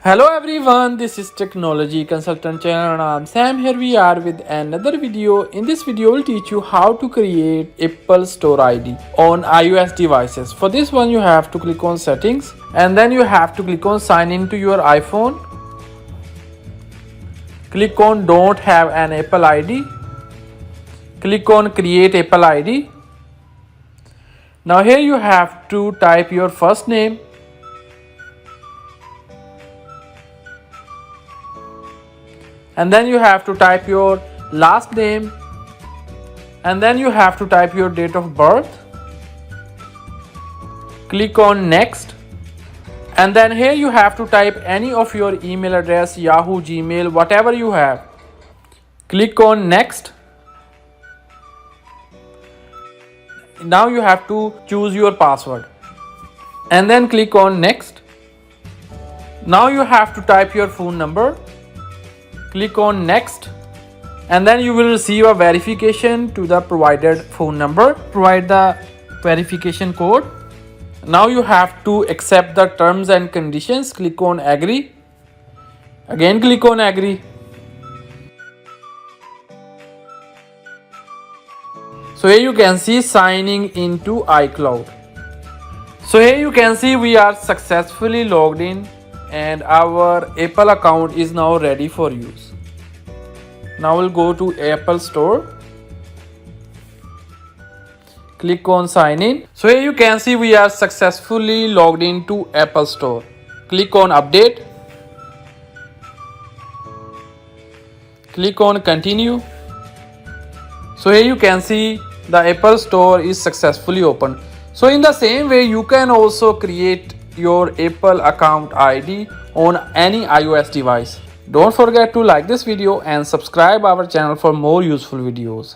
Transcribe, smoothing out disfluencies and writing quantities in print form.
Hello everyone, this is Technology Consultant channel and I'm Sam. Here we are with another video. In this video, we'll teach you how to create Apple Store ID on iOS devices. For this one, you have to click on settings and then you have to click on sign in to your iPhone. Click on don't have an Apple ID. Click on create Apple ID. Now here you have to type your first name. And then you have to type your last name, and then you have to type your date of birth. Click on next, and then here you have to type any of your email address, Yahoo, Gmail, whatever you have. Click on next. Now you have to choose your password and then click on next. Now you have to type your phone number. Click on next, and then you will receive a verification to the provided phone number. Provide the verification code. Now you have to accept the terms and conditions. Click on agree. Again click on agree. So here you can see signing into iCloud. So here you can see we are successfully logged in and our Apple account is now ready for use. Now we'll go to Apple Store. Click on sign in. So here you can see we are successfully logged into Apple Store. Click on update. Click on continue. So here you can see the Apple Store is successfully opened. So in the same way, you can also create your Apple account ID on any iOS device. Don't forget to like this video and subscribe our channel for more useful videos.